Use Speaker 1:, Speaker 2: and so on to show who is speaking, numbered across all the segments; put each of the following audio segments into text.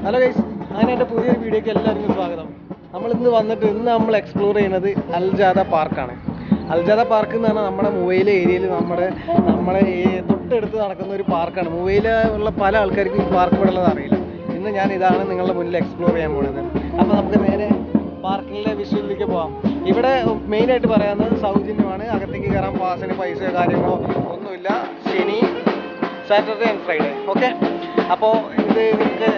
Speaker 1: Hello guys, അങ്ങനെ എൻ്റെ പുതിയൊരു വീഡിയോയ്ക്ക് എല്ലാവർക്കും സ്വാഗതം. ഇന്ന് നമ്മൾ എക്സ്പ്ലോർ ചെയ്യുന്നത് അൽജാദ പാർക്കാണ്. അൽജാദ പാർക്ക് എന്ന് പറഞ്ഞാൽ നമ്മുടെ മുവൈല ഏരിയയിൽ നമ്മളെ തൊട്ടടുത്ത് നടക്കുന്ന ഒരു പാർക്കാണ്. മുവൈല ഉള്ള പല ആൾക്കാർക്കും ഈ പാർക്ക് ഇവിടെ ഉള്ളത് അറിയില്ല. ഇന്ന് ഇതാണ് നിങ്ങളുടെ മുന്നിൽ എക്സ്പ്ലോർ ചെയ്യാൻ പോകുന്നത്. അപ്പോൾ നമുക്ക് നേരെ പാർക്കിലെ വിഷ്വലിലേക്ക് പോകാം. ഇവിടെ മെയിനായിട്ട് പറയാവുന്നത് സൗജന്യമാണ്. അകത്തേക്ക് കയറാൻ പാസിന് പൈസയോ കാര്യങ്ങളോ ഒന്നുമില്ല. ശനി, സാറ്റർഡേ ആൻഡ് ഫ്രൈഡേ. ഓക്കെ, അപ്പോൾ ഇത്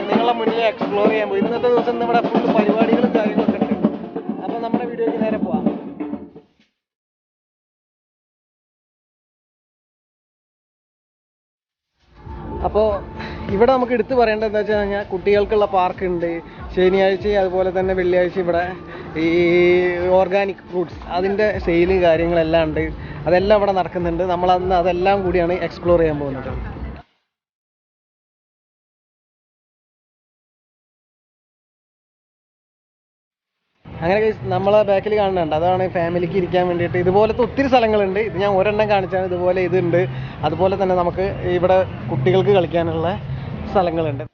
Speaker 1: നിങ്ങളെ മുന്നിൽ എക്സ്പ്ലോർ ചെയ്യാൻ പോയി. ഇന്നത്തെ ദിവസം നമ്മുടെ ഫുൾ പരിപാടികളും കാര്യങ്ങളൊക്കെ ഉണ്ട്. അപ്പോൾ നമ്മുടെ വീഡിയോയ്ക്ക് നേരെ പോവാം. അപ്പോൾ ഇവിടെ നമുക്ക് എടുത്തു പറയേണ്ടത് എന്താ വെച്ച് കഴിഞ്ഞാൽ കുട്ടികൾക്കുള്ള പാർക്കുണ്ട്. ശനിയാഴ്ച അതുപോലെ തന്നെ വെള്ളിയാഴ്ച ഇവിടെ ഈ ഓർഗാനിക് ഫ്രൂട്ട്സ് അതിൻ്റെ സെയില് കാര്യങ്ങളെല്ലാം ഉണ്ട്. അതെല്ലാം ഇവിടെ നടക്കുന്നുണ്ട്. നമ്മളന്ന് അതെല്ലാം കൂടിയാണ് എക്സ്പ്ലോർ ചെയ്യാൻ പോകുന്നത്. അങ്ങനെ നമ്മളെ ബാക്കിൽ കാണുന്നുണ്ട്, അതാണ് ഫാമിലിക്ക് ഇരിക്കാൻ വേണ്ടിയിട്ട്. ഇതുപോലത്തെ ഒത്തിരി സ്ഥലങ്ങളുണ്ട്. ഇത് ഞാൻ ഒരെണ്ണം കാണിച്ചാണ്. ഇതുപോലെ ഇതുണ്ട്. അതുപോലെ തന്നെ നമുക്ക് ഇവിടെ കുട്ടികൾക്ക് കളിക്കാനുള്ള സ്ഥലങ്ങളുണ്ട്.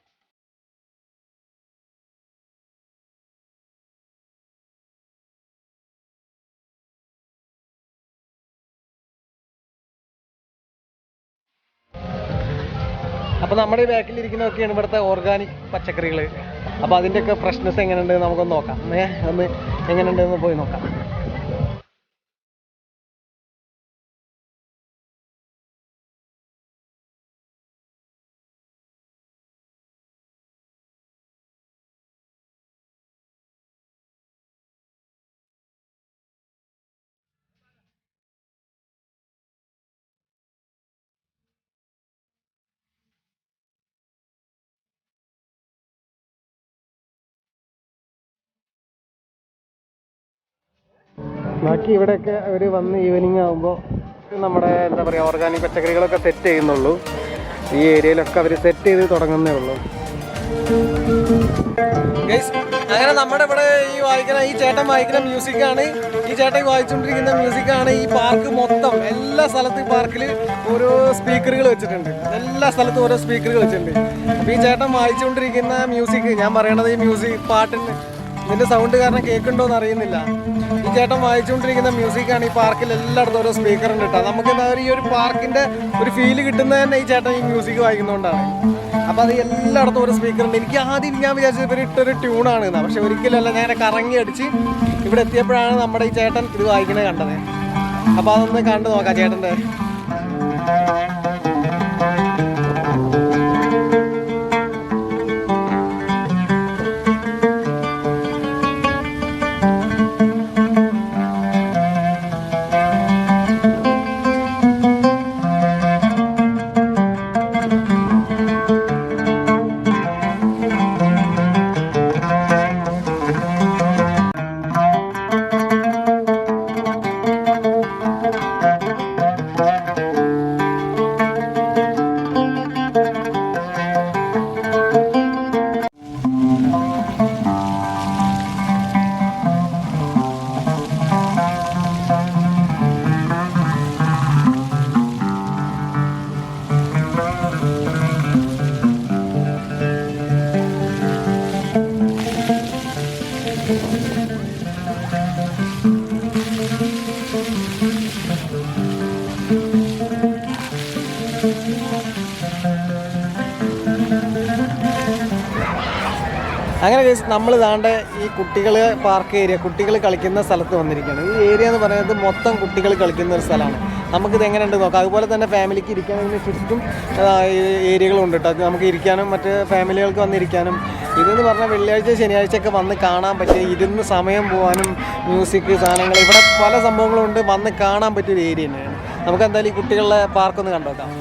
Speaker 1: അപ്പോൾ നമ്മുടെ ഈ ബാക്കിലിരിക്കുന്നതൊക്കെയാണ് ഇവിടുത്തെ ഓർഗാനിക് പച്ചക്കറികൾ. അപ്പോൾ അതിൻ്റെയൊക്കെ ഫ്രഷ്നെസ് എങ്ങനെയുണ്ട് നമുക്കൊന്ന് നോക്കാം. ഒന്ന് എങ്ങനെയുണ്ടെന്ന് പോയി നോക്കാം. ബാക്കി ഇവിടെയൊക്കെ അവർ വന്ന് ഈവനിങ് ആകുമ്പോൾ നമ്മുടെ എന്താ പറയുക ഓർഗാനിക് പച്ചക്കറികളൊക്കെ സെറ്റ് ചെയ്യുന്നുള്ളൂ. ഈ ഏരിയയിലൊക്കെ അവർ സെറ്റ് ചെയ്ത് തുടങ്ങുന്നേ ഉള്ളൂ. അങ്ങനെ നമ്മുടെ ഇവിടെ ഈ ചേട്ടൻ വായിക്കുന്ന മ്യൂസിക്കാണ്. ഈ ചേട്ടൻ വായിച്ചുകൊണ്ടിരിക്കുന്ന മ്യൂസിക്കാണ് ഈ പാർക്ക് മൊത്തം. എല്ലാ സ്ഥലത്തും ഈ പാർക്കിൽ ഓരോ സ്പീക്കറുകൾ വെച്ചിട്ടുണ്ട്. എല്ലാ സ്ഥലത്തും ഓരോ സ്പീക്കറുകൾ വെച്ചിട്ടുണ്ട്. അപ്പോൾ ഈ ചേട്ടൻ വായിച്ചുകൊണ്ടിരിക്കുന്ന മ്യൂസിക്, ഞാൻ പറയണത് ഈ മ്യൂസിക് പാട്ടിന് ഇതിൻ്റെ സൗണ്ട് കാരണം കേൾക്കുന്നുണ്ടോയെന്ന് അറിയുന്നില്ല. ഈ ചേട്ടൻ വായിച്ചുകൊണ്ടിരിക്കുന്ന മ്യൂസിക്കാണ്. ഈ പാർക്കിൽ എല്ലായിടത്തും ഓരോ സ്പീക്കറുണ്ട് കേട്ടോ. നമുക്ക് എന്താ ഈ ഒരു പാർക്കിൻ്റെ ഒരു ഫീല് കിട്ടുന്നത് തന്നെ ഈ ചേട്ടൻ ഈ മ്യൂസിക് വായിക്കുന്നതുകൊണ്ടാണ്. അപ്പോൾ അത് എല്ലായിടത്തും ഓരോ സ്പീക്കറുണ്ട്. എനിക്ക് ആദ്യം ഞാൻ വിചാരിച്ചത് ഇവർ ഇട്ടൊരു ട്യൂണാണ് എന്നാണ്. പക്ഷെ ഒരിക്കലല്ല, ഞാൻ കറങ്ങി അടിച്ച് ഇവിടെ എത്തിയപ്പോഴാണ് നമ്മുടെ ഈ ചേട്ടൻ ഇത് വായിക്കുന്നത് കണ്ടത്. അപ്പോൾ അതൊന്ന് കണ്ടു നോക്കാം ചേട്ടൻ്റെ. അങ്ങനെ നമ്മൾ ഇതാണ്ട് ഈ കുട്ടികൾ പാർക്ക് ഏരിയ, കുട്ടികൾ കളിക്കുന്ന സ്ഥലത്ത് വന്നിരിക്കുകയാണ്. ഈ ഏരിയ എന്ന് പറയുന്നത് മൊത്തം കുട്ടികൾ കളിക്കുന്ന ഒരു സ്ഥലമാണ്. നമുക്കിത് എങ്ങനെയുണ്ട് നോക്കാം. അതുപോലെ തന്നെ ഫാമിലിക്ക് ഇരിക്കാനതിന് ചുറ്റും ഏരിയകളുണ്ട് കേട്ടോ. നമുക്ക് ഇരിക്കാനും മറ്റ് ഫാമിലികൾക്ക് വന്നിരിക്കാനും. ഇതെന്ന് പറഞ്ഞാൽ വെള്ളിയാഴ്ച ശനിയാഴ്ചയൊക്കെ വന്ന് കാണാൻ പറ്റിയ, ഇരുന്ന് സമയം പോകാനും മ്യൂസിക് സാധനങ്ങൾ ഇവിടെ പല സംഭവങ്ങളുണ്ട്. വന്ന് കാണാൻ പറ്റിയൊരു ഏരിയ തന്നെയാണ്. നമുക്ക് എന്തായാലും ഈ കുട്ടികളുടെ പാർക്കൊന്ന് കണ്ടുനോക്കാം.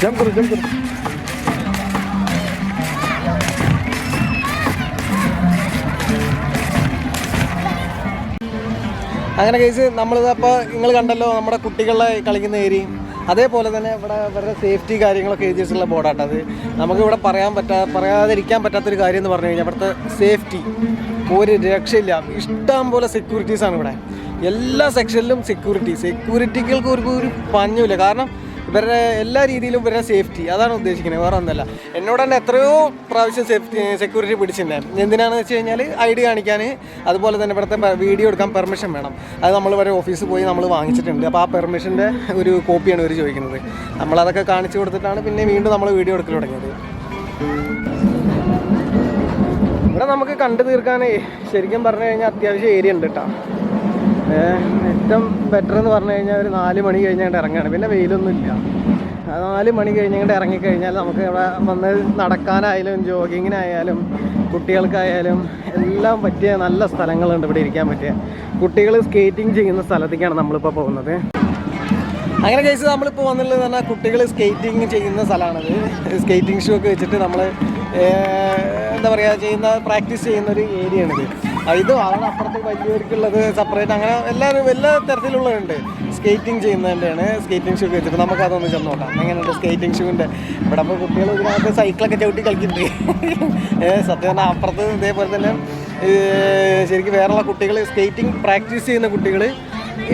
Speaker 1: जंप करो जंप करो. അങ്ങനെ കേസ് നമ്മളിതപ്പോൾ നിങ്ങൾ കണ്ടല്ലോ നമ്മുടെ കുട്ടികളെ കളിക്കുന്ന ഏരിയയും അതേപോലെ തന്നെ ഇവിടെ ഇവരുടെ സേഫ്റ്റി കാര്യങ്ങളൊക്കെ എഴുതി വെച്ചിട്ടുള്ള ബോർഡാട്ടത്. നമുക്കിവിടെ പറയാതിരിക്കാൻ പറ്റാത്തൊരു കാര്യം എന്ന് പറഞ്ഞു കഴിഞ്ഞാൽ ഇവിടുത്തെ സേഫ്റ്റി ഒരു രക്ഷയില്ല. ഇഷ്ടം പോലെ സെക്യൂരിറ്റീസാണ് ഇവിടെ. എല്ലാ സെക്ഷനിലും സെക്യൂരിറ്റികൾക്ക് ഒരു പഞ്ഞുമില്ല. കാരണം ഇവരുടെ എല്ലാ രീതിയിലും ഇവരുടെ സേഫ്റ്റി അതാണ് ഉദ്ദേശിക്കുന്നത്, വേറെ ഒന്നല്ല. എന്നോട് തന്നെ എത്രയോ പ്രാവശ്യം സെക്യൂരിറ്റി പിടിച്ചിട്ടുണ്ടായിരുന്നു. എന്തിനാണെന്ന് വെച്ച് കഴിഞ്ഞാൽ ID കാണിക്കാൻ, അതുപോലെ തന്നെ ഇവിടുത്തെ വീഡിയോ എടുക്കാൻ പെർമിഷൻ വേണം. അത് നമ്മൾ വരെ ഓഫീസിൽ പോയി നമ്മൾ വാങ്ങിച്ചിട്ടുണ്ട്. അപ്പോൾ ആ പെർമിഷൻ്റെ ഒരു കോപ്പിയാണ് ഇവർ ചോദിക്കുന്നത്. നമ്മളതൊക്കെ കാണിച്ചു കൊടുത്തിട്ടാണ് പിന്നെ വീണ്ടും നമ്മൾ വീഡിയോ എടുക്കൽ തുടങ്ങിയത്. ഇവിടെ നമുക്ക് കണ്ടു തീർക്കാനേ ശരിക്കും പറഞ്ഞു കഴിഞ്ഞാൽ അത്യാവശ്യം ഏരിയ ഉണ്ട് കേട്ടോ. ഏറ്റവും ബെറ്റർ എന്ന് പറഞ്ഞു കഴിഞ്ഞാൽ ഒരു 4 മണി കഴിഞ്ഞാൽ ഇറങ്ങുകയാണ്. പിന്നെ വെയിലൊന്നുമില്ല. 4 മണി കഴിഞ്ഞിട്ട് ഇറങ്ങിക്കഴിഞ്ഞാൽ നമുക്ക് ഇവിടെ വന്ന് നടക്കാനായാലും ജോഗിങ്ങിനായാലും കുട്ടികൾക്കായാലും എല്ലാം പറ്റിയ നല്ല സ്ഥലങ്ങളുണ്ട് ഇവിടെ ഇരിക്കാൻ പറ്റിയ. കുട്ടികൾ സ്കേറ്റിംഗ് ചെയ്യുന്ന സ്ഥലത്തേക്കാണ് നമ്മളിപ്പോൾ പോകുന്നത്. അങ്ങനെ കേസ് നമ്മളിപ്പോൾ വന്നുള്ളത് പറഞ്ഞാൽ കുട്ടികൾ സ്കേറ്റിംഗ് ചെയ്യുന്ന സ്ഥലമാണത്. സ്കേറ്റിംഗ് ഷൂ ഒക്കെ വെച്ചിട്ട് നമ്മൾ എന്താ പറയുക പ്രാക്ടീസ് ചെയ്യുന്നൊരു ഏരിയയാണിത്. ഇത് അതാണ് അപ്പുറത്ത് വലിയവർക്കുള്ളത് സെപ്പറേറ്റ്, അങ്ങനെ എല്ലാ തരത്തിലുള്ളതുണ്ട്. സ്കേറ്റിംഗ് ചെയ്യുന്നതിൻ്റെയാണ്. സ്കേറ്റിംഗ് ഷൂ ഒക്കെ വെച്ചിട്ട് നമുക്കതൊന്ന് ചെന്ന് നോക്കാം എങ്ങനെയുണ്ട് സ്കേറ്റിംഗ് ഷൂവിൻ്റെ. ഇവിടെ അപ്പോൾ കുട്ടികൾ ഇതിനകത്ത് സൈക്കിളൊക്കെ ചവിട്ടി കളിക്കുന്നുണ്ട്. സത്യം പറഞ്ഞാൽ അപ്പുറത്ത് ഇതേപോലെ തന്നെ ശരിക്കും വേറെയുള്ള കുട്ടികൾ സ്കേറ്റിംഗ് പ്രാക്ടീസ് ചെയ്യുന്ന കുട്ടികൾ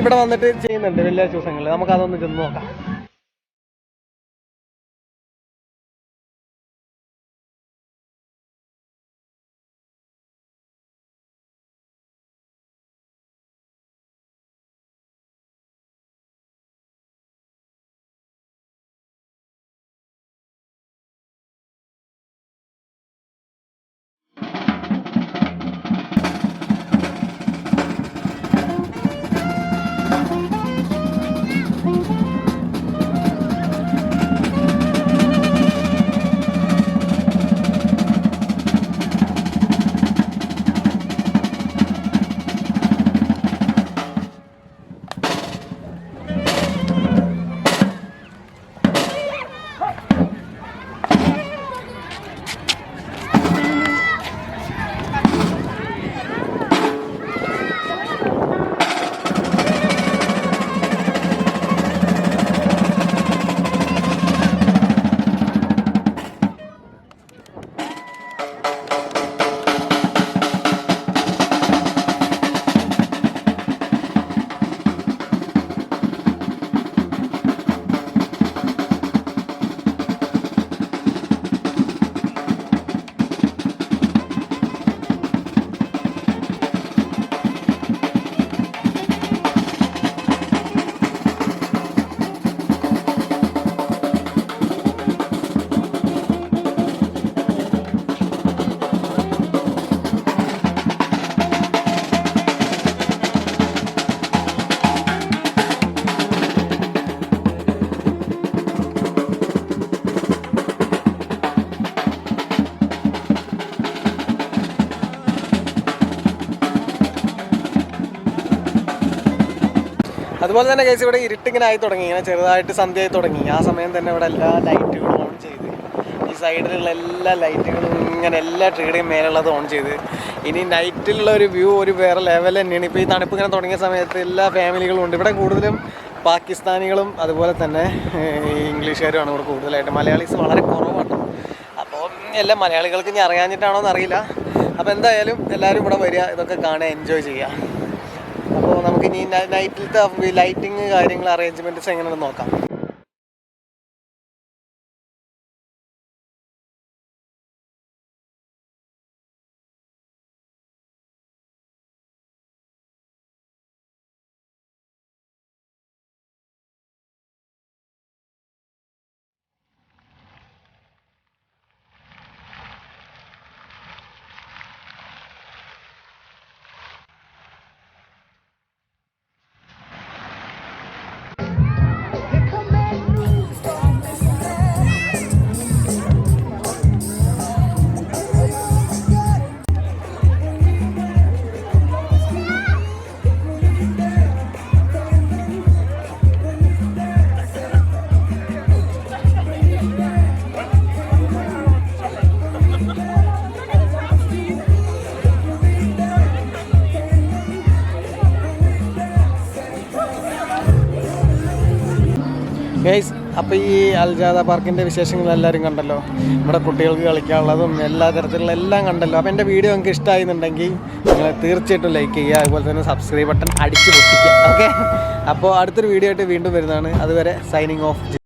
Speaker 1: ഇവിടെ വന്നിട്ട് ചെയ്യുന്നുണ്ട് വെള്ളിയാഴ്ച ദിവസങ്ങളിൽ. നമുക്കതൊന്ന് ചെന്ന് നോക്കാം. അതുപോലെ തന്നെ കേസ് ഇവിടെ ഇരുട്ടിങ്ങനെ ആയി തുടങ്ങി, ഇങ്ങനെ ചെറുതായിട്ട് സന്ധ്യയായി തുടങ്ങി. ആ സമയം തന്നെ ഇവിടെ എല്ലാ ലൈറ്റുകളും ഓൺ ചെയ്ത്, ഈ സൈഡിലുള്ള എല്ലാ ലൈറ്റുകളും ഇങ്ങനെ എല്ലാ ട്രീയുടെയും മേലുള്ളത് ഓൺ ചെയ്ത്. ഇനി നൈറ്റിലുള്ള ഒരു വ്യൂ ഒരു വേറെ ലെവൽ തന്നെയാണ്. ഇപ്പോൾ ഈ തണുപ്പ് ഇങ്ങനെ തുടങ്ങിയ സമയത്ത് എല്ലാ ഫാമിലികളും ഉണ്ട് ഇവിടെ. കൂടുതലും പാകിസ്ഥാനികളും അതുപോലെ തന്നെ ഇംഗ്ലീഷുകാരുമാണ് ഇവിടെ കൂടുതലായിട്ട്. മലയാളീസ് വളരെ കുറവാണ്. അപ്പോൾ എല്ലാ മലയാളികൾക്ക് ഇനി അറിയാഞ്ഞിട്ടാണോ എന്നറിയില്ല. അപ്പോൾ എന്തായാലും എല്ലാവരും ഇവിടെ വരിക, ഇതൊക്കെ കാണുക, എൻജോയ് ചെയ്യുക. അപ്പോൾ നമുക്കിനി നൈറ്റിലത്തെ ലൈറ്റിങ് കാര്യങ്ങൾ അറേഞ്ച്മെൻറ്റ്സ് എങ്ങനെയാണെന്ന് നോക്കാം. ഗൈസ്, അപ്പോൾ ഈ അൽജാദ പാർക്കിൻ്റെ വിശേഷങ്ങൾ എല്ലാവരും കണ്ടല്ലോ. നമ്മുടെ കുട്ടികൾക്ക് കളിക്കാനുള്ളതും എല്ലാ തരത്തിലുള്ള എല്ലാം കണ്ടല്ലോ. അപ്പോൾ എൻ്റെ വീഡിയോ നിങ്ങൾക്ക് ഇഷ്ടമായിരുന്നുണ്ടെങ്കിൽ നിങ്ങൾ തീർച്ചയായിട്ടും ലൈക്ക് ചെയ്യുക, അതുപോലെ തന്നെ സബ്സ്ക്രൈബ് ബട്ടൺ അടിച്ച് പൊട്ടിക്കുക. ഓക്കെ, അപ്പോൾ അടുത്തൊരു വീഡിയോ ആയിട്ട് വീണ്ടും വരുന്നതാണ്. അതുവരെ സൈനിങ് ഓഫ്.